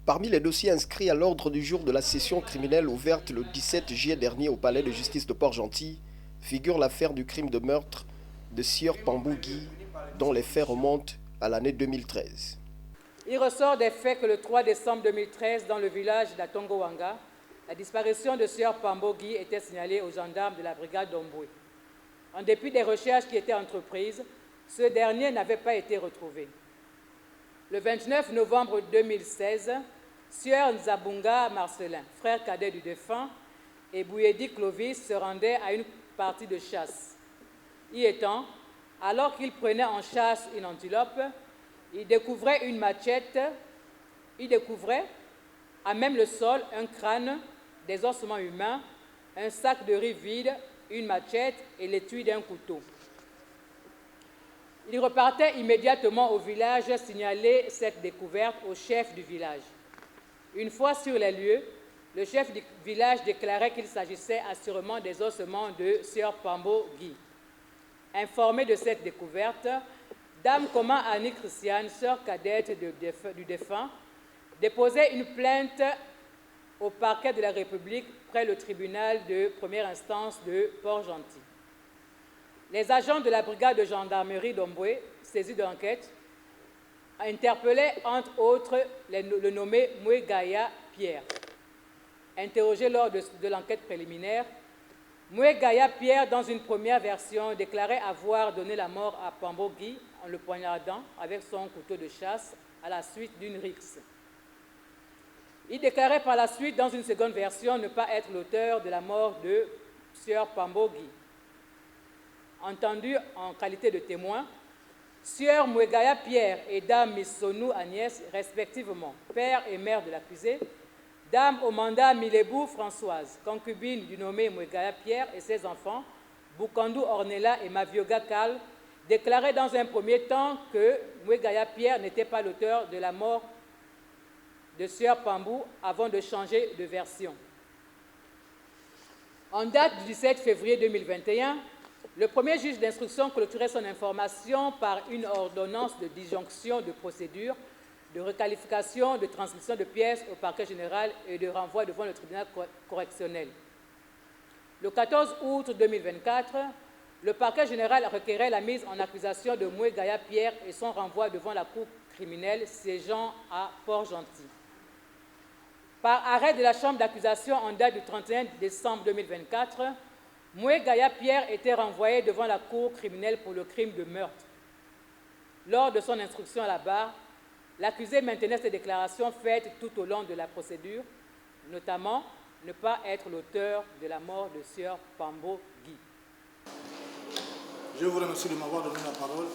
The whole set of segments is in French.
Parmi les dossiers inscrits à l'ordre du jour de la session criminelle ouverte le 17 juillet dernier au palais de justice de Port-Gentil figure l'affaire du crime de meurtre de Sieur Pambou Guy, dont les faits remontent à l'année 2013. Il ressort des faits que le 3 décembre 2013, dans le village d'Atongowanga, la disparition de Sieur Pambou Guy était signalée aux gendarmes de la brigade d'Omboué. En dépit des recherches qui étaient entreprises, ce dernier n'avait pas été retrouvé. Le 29 novembre 2016, Sieur Nzabunga Marcelin, frère cadet du défunt, et Bouyedi Clovis se rendaient à une partie de chasse. Y étant, alors qu'il prenait en chasse une antilope, il découvrait une machette, il découvrait à même le sol un crâne, des ossements humains, un sac de riz vide, une machette et l'étui d'un couteau. Il repartait immédiatement au village signaler cette découverte au chef du village. Une fois sur les lieux, le chef du village déclarait qu'il s'agissait assurément des ossements de Sieur Pambou Guy. Informée de cette découverte, Dame Comment Annie Christiane, sœur cadette du défunt, déposait une plainte au parquet de la République près le tribunal de première instance de Port-Gentil. Les agents de la brigade de gendarmerie d'Omboué, saisis de l'enquête, interpellaient entre autres le nommé Mouegaya Pierre. Interrogé lors de l'enquête préliminaire, Mouegaya Pierre, dans une première version, déclarait avoir donné la mort à Pambou Guy en le poignardant avec son couteau de chasse à la suite d'une rixe. Il déclarait par la suite, dans une seconde version, ne pas être l'auteur de la mort de Sieur Pambou Guy. Entendu en qualité de témoin, Sieur Mouegaya Pierre et Dame Missonou Agnès, respectivement père et mère de l'accusé, Dame Omanda Milebou Françoise, concubine du nommé Mouegaya Pierre et ses enfants, Boukandou Ornella et Mavioga Kal, déclaraient dans un premier temps que Mouegaya Pierre n'était pas l'auteur de la mort de Sieur Pambou avant de changer de version. En date du 17 février 2021, le premier juge d'instruction clôturait son information par une ordonnance de disjonction de procédure, de requalification, de transmission de pièces au parquet général et de renvoi devant le tribunal correctionnel. Le 14 août 2024, le parquet général requérait la mise en accusation de Mouegaya Pierre et son renvoi devant la cour criminelle siégeant à Port-Gentil. Par arrêt de la chambre d'accusation en date du 31 décembre 2024, Mouegaya Pierre était renvoyé devant la cour criminelle pour le crime de meurtre. Lors de son instruction à la barre, l'accusé maintenait ses déclarations faites tout au long de la procédure, notamment ne pas être l'auteur de la mort de Sieur Pambou Guy. Je vous remercie de m'avoir donné la parole.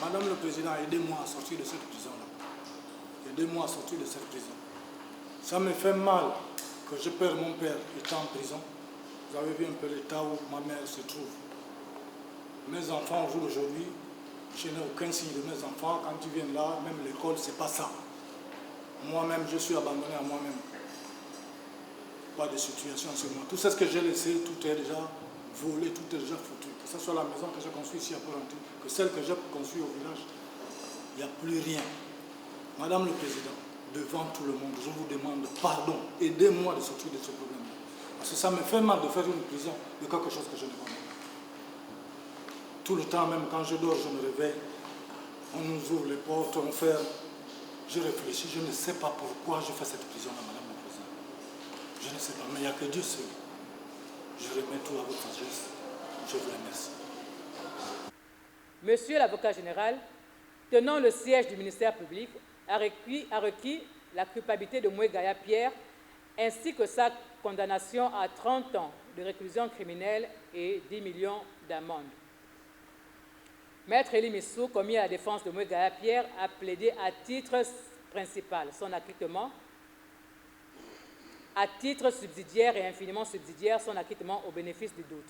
Madame le Président, aidez-moi à sortir de cette prison-là. Aidez-moi à sortir de cette prison. Ça me fait mal que je perds mon père étant en prison. Vous avez vu un peu l'état où ma mère se trouve. Mes enfants, au jour d'aujourd'hui, je n'ai aucun signe de mes enfants. Quand ils viennent là, même l'école, c'est pas ça. Moi-même, je suis abandonné à moi-même. Pas de situation sur moi. Tout ce que j'ai laissé, tout est déjà volé, tout est déjà foutu. Que ce soit la maison que j'ai construite ici à Port-Gentil, que celle que j'ai construite au village, il n'y a plus rien. Madame le Président, devant tout le monde, je vous demande pardon. Aidez-moi de sortir de ce problème. Parce que ça me fait mal de faire une prison de quelque chose que je ne connais pas. Tout le temps, même quand je dors, je me réveille, on nous ouvre les portes, on ferme. Je réfléchis, je ne sais pas pourquoi je fais cette prison-là, Madame le Président. Je ne sais pas, mais il n'y a que Dieu seul. Je remets tout à votre sagesse. Je vous remercie. Monsieur l'avocat général, tenant le siège du ministère public, a requis la culpabilité de Mouegaya Pierre ainsi que sa condamnation à 30 ans de réclusion criminelle et 10 millions d'amende. Maître Elie Missou, commis à la défense de Mouegaya Pierre, a plaidé à titre principal son acquittement, à titre subsidiaire et infiniment subsidiaire son acquittement au bénéfice du doute.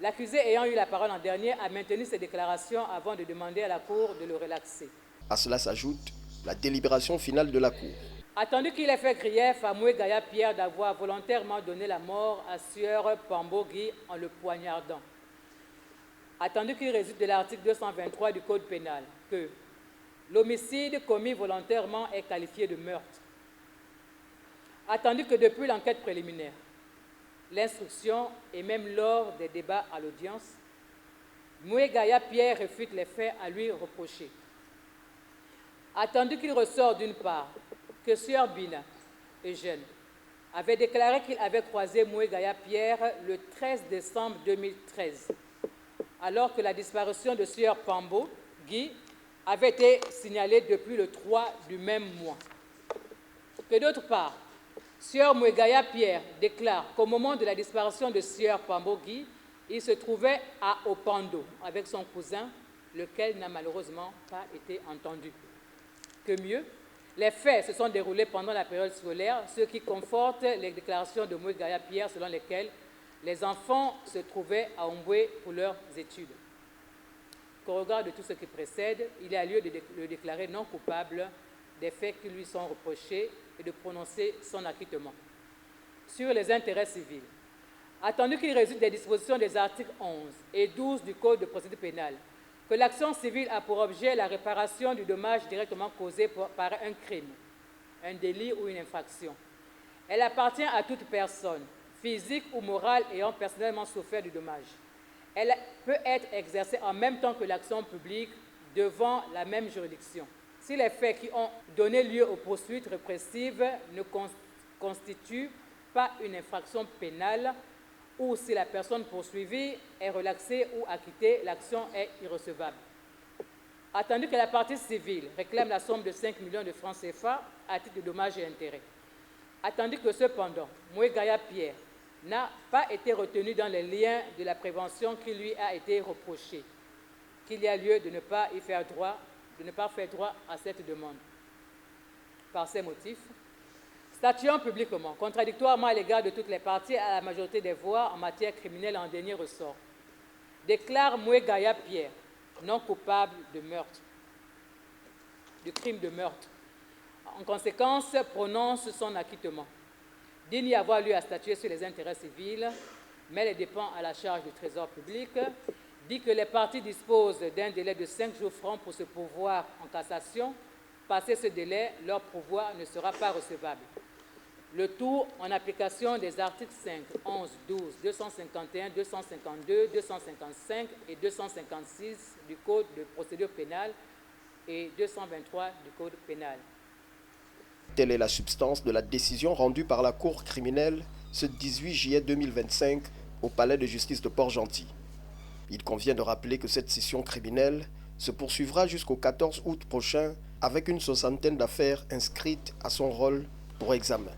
L'accusé ayant eu la parole en dernier a maintenu ses déclarations avant de demander à la Cour de le relaxer. À cela s'ajoute la délibération finale de la Cour. Attendu qu'il ait fait grief à Mouegaya Pierre d'avoir volontairement donné la mort à Sieur Pambou Guy en le poignardant. Attendu qu'il résulte de l'article 223 du Code pénal que L'homicide commis volontairement est qualifié de meurtre. Attendu que depuis l'enquête préliminaire, l'instruction et même lors des débats à l'audience, Mouegaya Pierre réfute les faits à lui reprochés. Attendu qu'il ressort d'une part que Sieur Bina, Eugène, avait déclaré qu'il avait croisé Mouegaya Pierre le 13 décembre 2013, alors que la disparition de Sieur Pambo, Guy, avait été signalée depuis le 3 du même mois. Que d'autre part, Sieur Mouegaya Pierre déclare qu'au moment de la disparition de Sieur Pambo Guy, il se trouvait à Opando avec son cousin, lequel n'a malheureusement pas été entendu. Que mieux, les faits se sont déroulés pendant la période scolaire, ce qui conforte les déclarations de Mouegaya Pierre selon lesquelles les enfants se trouvaient à Omboué pour leurs études. Qu'au regard de tout ce qui précède, il y a lieu de le déclarer non coupable des faits qui lui sont reprochés et de prononcer son acquittement. Sur les intérêts civils, attendu qu'il résulte des dispositions des articles 11 et 12 du Code de procédure pénale, que l'action civile a pour objet la réparation du dommage directement causé par un crime, un délit ou une infraction. Elle appartient à toute personne, physique ou morale, ayant personnellement souffert du dommage. Elle peut être exercée en même temps que l'action publique devant la même juridiction. Si les faits qui ont donné lieu aux poursuites répressives ne constituent pas une infraction pénale, ou si la personne poursuivie est relaxée ou acquittée, l'action est irrecevable. Attendu que la partie civile réclame la somme de 5 millions de francs CFA à titre de dommages et intérêts. Attendu que cependant, Mouegaya Pierre n'a pas été retenu dans les liens de la prévention qui lui a été reproché, qu'il y a lieu de ne pas faire droit à cette demande. Par ces motifs, statuant publiquement, contradictoirement à l'égard de toutes les parties à la majorité des voix en matière criminelle en dernier ressort, déclare Mouegaya Pierre non coupable de meurtre, du crime de meurtre. En conséquence, prononce son acquittement. Dit n'y avoir lieu à statuer sur les intérêts civils, mais les dépend à la charge du Trésor public, dit que les parties disposent d'un délai de 5 jours francs pour se pourvoir en cassation. Passé ce délai, leur pourvoi ne sera pas recevable. Le tout en application des articles 5, 11, 12, 251, 252, 255 et 256 du Code de procédure pénale et 223 du Code pénal. Telle est la substance de la décision rendue par la Cour criminelle ce 18 juillet 2025 au Palais de justice de Port-Gentil. Il convient de rappeler que cette session criminelle se poursuivra jusqu'au 14 août prochain avec une soixantaine d'affaires inscrites à son rôle pour examen.